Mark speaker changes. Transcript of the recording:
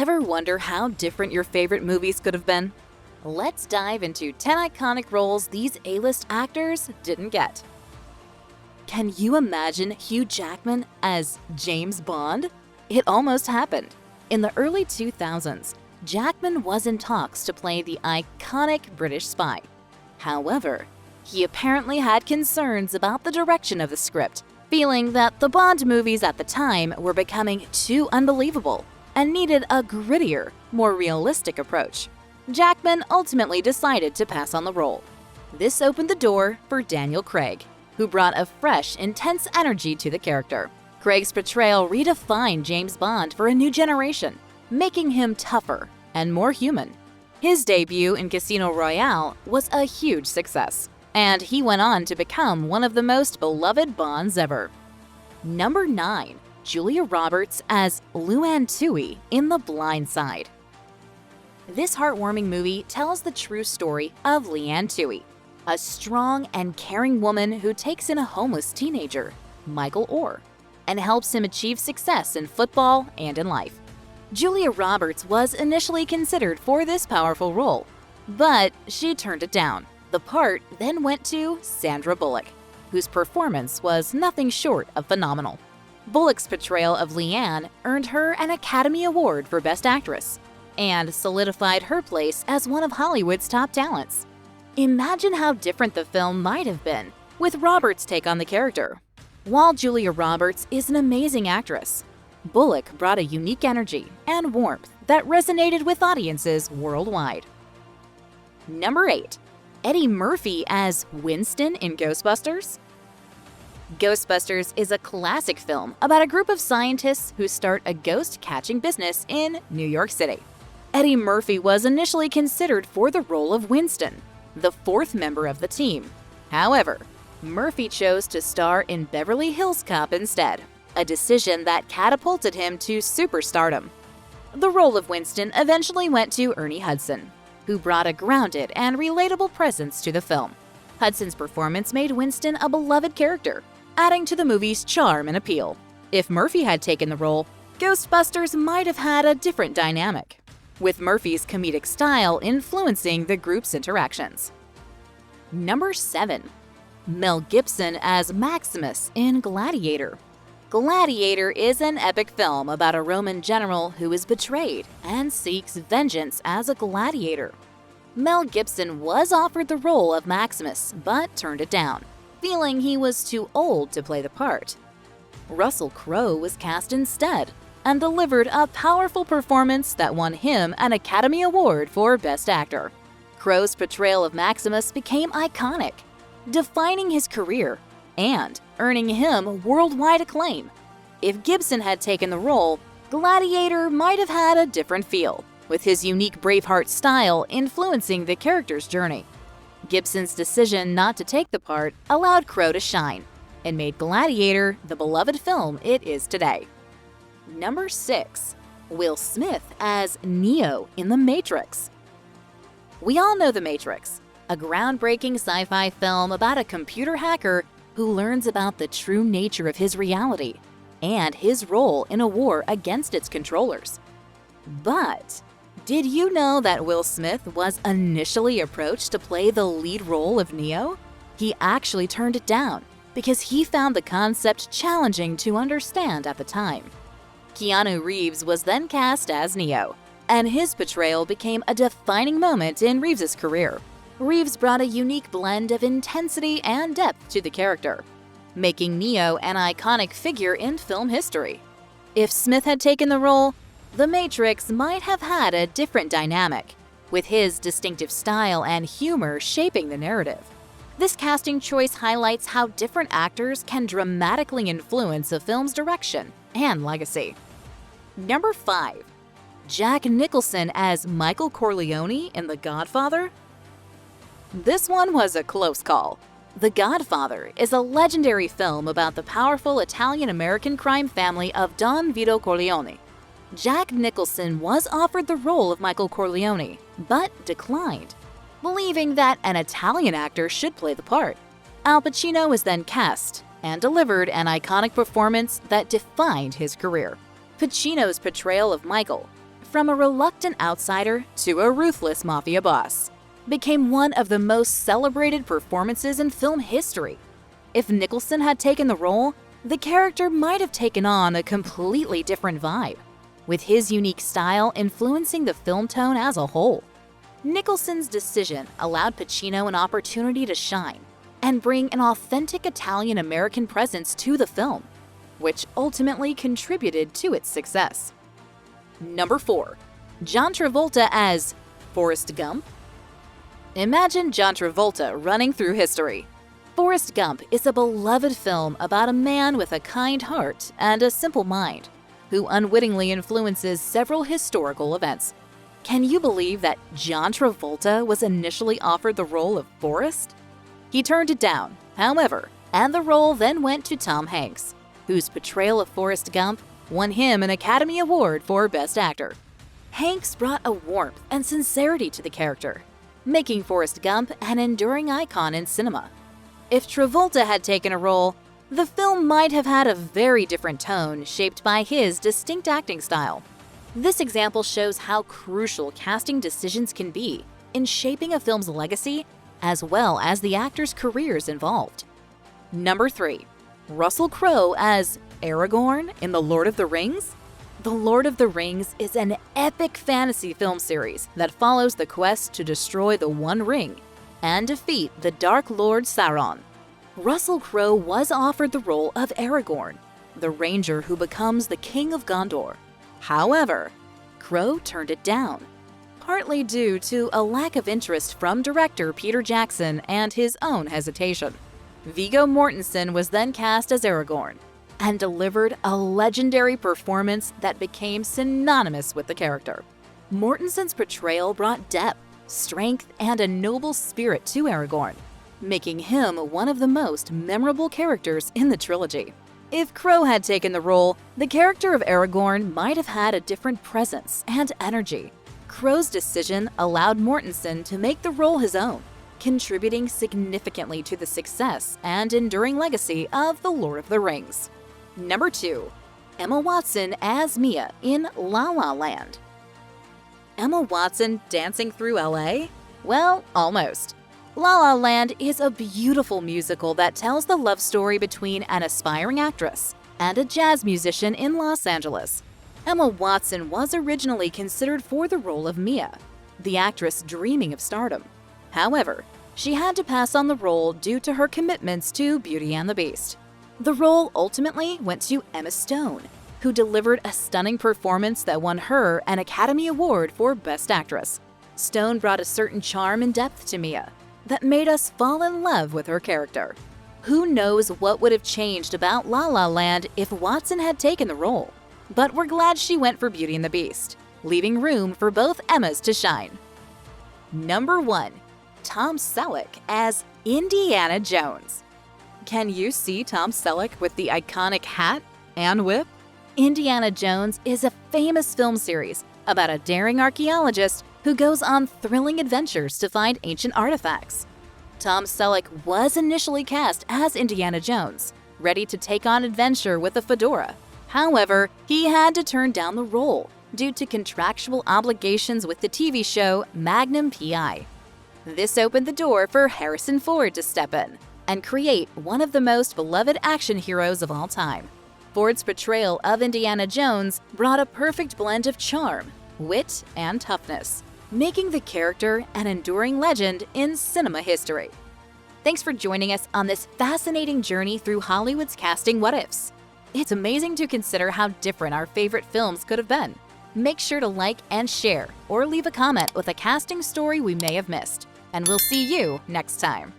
Speaker 1: Ever wonder how different your favorite movies could have been? Let's dive into 10 iconic roles these A-list actors didn't get. Can you imagine Hugh Jackman as James Bond? It almost happened. In the early 2000s, Jackman was in talks to play the iconic British spy. However, he apparently had concerns about the direction of the script, feeling that the Bond movies at the time were becoming too unbelievable and needed a grittier, more realistic approach. Jackman ultimately decided to pass on the role. This opened the door for Daniel Craig, who brought a fresh, intense energy to the character. Craig's portrayal redefined James Bond for a new generation, making him tougher and more human. His debut in Casino Royale was a huge success, and he went on to become one of the most beloved Bonds ever. Number 9. Julia Roberts as Luann Tui in The Blind Side. This heartwarming movie tells the true story of Leanne Tui, a strong and caring woman who takes in a homeless teenager, Michael Orr, and helps him achieve success in football and in life. Julia Roberts was initially considered for this powerful role, but she turned it down. The part then went to Sandra Bullock, whose performance was nothing short of phenomenal. Bullock's portrayal of Leanne earned her an Academy Award for Best Actress and solidified her place as one of Hollywood's top talents. Imagine how different the film might have been with Roberts' take on the character. While Julia Roberts is an amazing actress, Bullock brought a unique energy and warmth that resonated with audiences worldwide. Number 8. Eddie Murphy as Winston in Ghostbusters. Ghostbusters is a classic film about a group of scientists who start a ghost-catching business in New York City. Eddie Murphy was initially considered for the role of Winston, the fourth member of the team. However, Murphy chose to star in Beverly Hills Cop instead, a decision that catapulted him to superstardom. The role of Winston eventually went to Ernie Hudson, who brought a grounded and relatable presence to the film. Hudson's performance made Winston a beloved character, adding to the movie's charm and appeal. If Murphy had taken the role, Ghostbusters might have had a different dynamic, with Murphy's comedic style influencing the group's interactions. Number 7. Mel Gibson as Maximus in Gladiator. Gladiator is an epic film about a Roman general who is betrayed and seeks vengeance as a gladiator. Mel Gibson was offered the role of Maximus, but turned it down, feeling he was too old to play the part. Russell Crowe was cast instead and delivered a powerful performance that won him an Academy Award for Best Actor. Crowe's portrayal of Maximus became iconic, defining his career and earning him worldwide acclaim. If Gibson had taken the role, Gladiator might have had a different feel, with his unique Braveheart style influencing the character's journey. Gibson's decision not to take the part allowed Crowe to shine and made Gladiator the beloved film it is today. Number 6. Will Smith as Neo in The Matrix. We all know The Matrix, a groundbreaking sci-fi film about a computer hacker who learns about the true nature of his reality and his role in a war against its controllers. But did you know that Will Smith was initially approached to play the lead role of Neo? He actually turned it down because he found the concept challenging to understand at the time. Keanu Reeves was then cast as Neo, and his portrayal became a defining moment in Reeves' career. Reeves brought a unique blend of intensity and depth to the character, making Neo an iconic figure in film history. If Smith had taken the role, The Matrix might have had a different dynamic, with his distinctive style and humor shaping the narrative. This casting choice highlights how different actors can dramatically influence a film's direction and legacy. Number 5. Jack Nicholson as Michael Corleone in The Godfather. This one was a close call. The Godfather is a legendary film about the powerful Italian-American crime family of Don Vito Corleone. Jack Nicholson was offered the role of Michael Corleone, but declined, believing that an Italian actor should play the part. Al Pacino was then cast and delivered an iconic performance that defined his career. Pacino's portrayal of Michael from a reluctant outsider to a ruthless mafia boss, became one of the most celebrated performances in film history. If Nicholson had taken the role, the character might have taken on a completely different vibe, with his unique style influencing the film tone as a whole. Nicholson's decision allowed Pacino an opportunity to shine and bring an authentic Italian-American presence to the film, which ultimately contributed to its success. Number 4. John Travolta as Forrest Gump. Imagine John Travolta running through history. Forrest Gump is a beloved film about a man with a kind heart and a simple mind, who unwittingly influences several historical events. Can you believe that John Travolta was initially offered the role of Forrest? He turned it down, however, and the role then went to Tom Hanks, whose portrayal of Forrest Gump won him an Academy Award for Best Actor. Hanks brought a warmth and sincerity to the character, making Forrest Gump an enduring icon in cinema. If Travolta had taken a role, the film might have had a very different tone shaped by his distinct acting style. This example shows how crucial casting decisions can be in shaping a film's legacy as well as the actors' careers involved. Number 3. Russell Crowe as Aragorn in The Lord of the Rings. The Lord of the Rings is an epic fantasy film series that follows the quest to destroy the One Ring and defeat the Dark Lord Sauron. Russell Crowe was offered the role of Aragorn, the ranger who becomes the King of Gondor. However, Crowe turned it down, partly due to a lack of interest from director Peter Jackson and his own hesitation. Viggo Mortensen was then cast as Aragorn and delivered a legendary performance that became synonymous with the character. Mortensen's portrayal brought depth, strength, and a noble spirit to Aragorn, making him one of the most memorable characters in the trilogy. If Crowe had taken the role, the character of Aragorn might have had a different presence and energy. Crowe's decision allowed Mortensen to make the role his own, contributing significantly to the success and enduring legacy of The Lord of the Rings. Number 2. Emma Watson as Mia in La La Land. Emma Watson dancing through LA? Well, almost. La La Land is a beautiful musical that tells the love story between an aspiring actress and a jazz musician in Los Angeles. Emma Watson was originally considered for the role of Mia, the actress dreaming of stardom. However, she had to pass on the role due to her commitments to Beauty and the Beast. The role ultimately went to Emma Stone, who delivered a stunning performance that won her an Academy Award for Best Actress. Stone brought a certain charm and depth to Mia that made us fall in love with her character. Who knows what would have changed about La La Land if Watson had taken the role? But we're glad she went for Beauty and the Beast, leaving room for both Emmas to shine. Number 1. Tom Selleck as Indiana Jones. Can you see Tom Selleck with the iconic hat and whip? Indiana Jones is a famous film series about a daring archaeologist who goes on thrilling adventures to find ancient artifacts. Tom Selleck was initially cast as Indiana Jones, ready to take on adventure with a fedora. However, he had to turn down the role due to contractual obligations with the TV show Magnum P.I. This opened the door for Harrison Ford to step in and create one of the most beloved action heroes of all time. Ford's portrayal of Indiana Jones brought a perfect blend of charm, wit, and toughness, making the character an enduring legend in cinema history. Thanks for joining us on this fascinating journey through Hollywood's casting what-ifs. It's amazing to consider how different our favorite films could have been. Make sure to like and share, or leave a comment with a casting story we may have missed. And we'll see you next time.